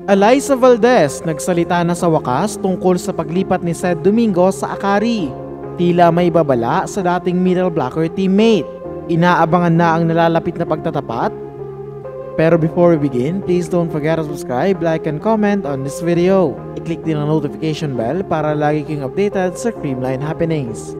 Alyssa Valdez nagsalita na sa wakas tungkol sa paglipat ni Ced Domingo sa Akari. Tila may babala sa dating middle blocker teammate. Inaabangan na ang nalalapit na pagtatapat? Pero before we begin, please don't forget to subscribe, like, and comment on this video. I-click din ang notification bell para lagi kayong updated sa Creamline happenings.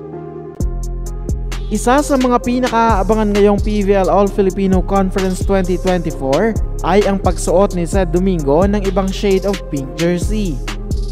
Isa sa mga pinakaabangan ngayong PVL All-Filipino Conference 2024 ay ang pagsuot ni Ced Domingo ng ibang shade of pink jersey.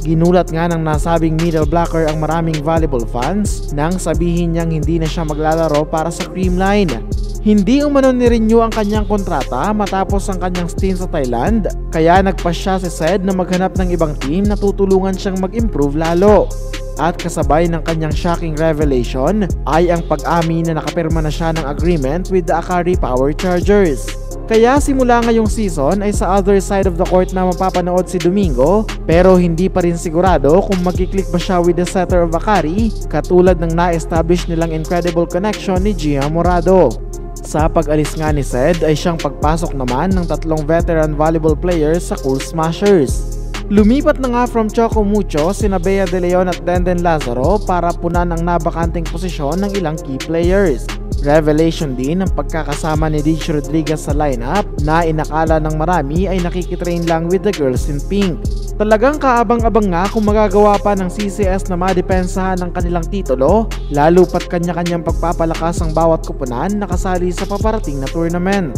Ginulat nga ng nasabing middle blocker ang maraming volleyball fans nang sabihin niyang hindi na siya maglalaro para sa Creamline. Hindi umano ni-renew ang kanyang kontrata matapos ang kanyang stint sa Thailand, kaya nagpasya si Ced na maghanap ng ibang team na tutulungan siyang mag-improve lalo. At kasabay ng kanyang shocking revelation ay ang pag-amin na nakapirma na siya ng agreement with the Akari Power Chargers. Kaya simula ngayong season ay sa other side of the court na mapapanood si Domingo, pero hindi pa rin sigurado kung magkiklik ba siya with the setter of Akari katulad ng na-establish nilang incredible connection ni Gia Morado. Sa pag-alis nga ni Ced ay siyang pagpasok naman ng tatlong veteran volleyball players sa Cool Smashers. Lumipat na nga from Choco Mucho sina Bea De Leon at Denden Lazaro para punan ang nabakanting posisyon ng ilang key players. Revelation din ang pagkakasama ni Dij Rodriguez sa lineup na inakala ng marami ay nakikitrain lang with the girls in pink. Talagang kaabang-abang nga kung magagawa pa ng CCS na madepensahan ng kanilang titulo, lalo pat kanya-kanyang pagpapalakas ang bawat kupunan na kasali sa paparating na tournament.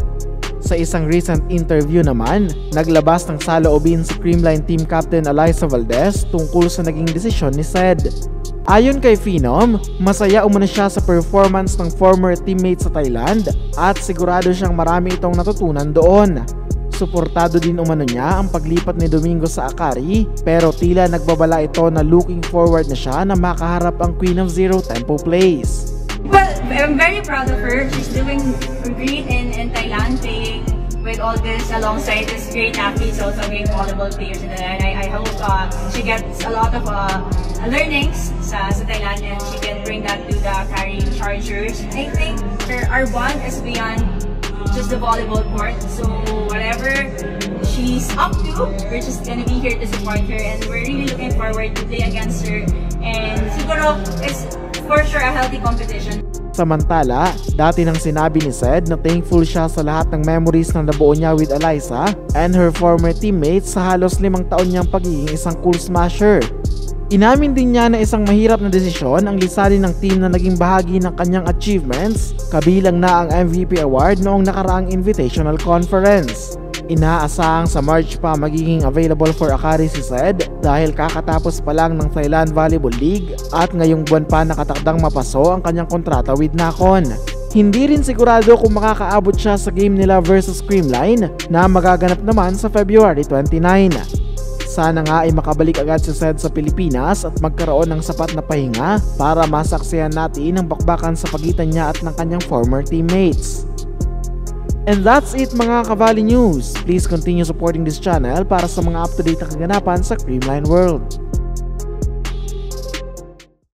Sa isang recent interview naman, naglabas ng saloobin si Creamline team captain Alyssa Valdez tungkol sa naging desisyon ni Ced. Ayon kay Phenom, masaya umano siya sa performance ng former teammate sa Thailand at sigurado siyang marami itong natutunan doon. Suportado din umano niya ang paglipat ni Domingo sa Akari, pero tila nagbabala ito na looking forward na siya na makaharap ang Queen of Zero tempo plays. Well, I'm very proud of her. She's doing great in Thailand, playing with all this alongside this great athletes, also great volleyball players. And I hope she gets a lot of learnings sa Thailand and she can bring that to the Akari Chargers. I think our bond is beyond just the volleyball court. So whatever she's up to, we're just gonna be here to support her, and we're really looking forward to play against her. And siguro, it's for sure a healthy competition. Samantala, dati nang sinabi ni Ced na thankful siya sa lahat ng memories na nabuo niya with Alyssa and her former teammates sa halos 5 taon niyang pagiging isang Cool Smasher. Inamin din niya na isang mahirap na desisyon ang lisanin ng team na naging bahagi ng kanyang achievements, kabilang na ang MVP award noong nakaraang Invitational Conference. Inaasahang sa March pa magiging available for Akari si Ced dahil kakatapos pa lang ng Thailand Volleyball League at ngayong buwan pa nakatakdang mapaso ang kanyang kontrata with Nakon. Hindi rin sigurado kung makakaabot siya sa game nila versus Creamline na magaganap naman sa February 29. Sana nga ay makabalik agad si Ced sa Pilipinas at magkaroon ng sapat na pahinga para masaksihan natin ang bakbakan sa pagitan niya at ng kanyang former teammates. And that's it mga Kavali News. Please continue supporting this channel para sa mga up-to-date na kaganapan sa Creamline World.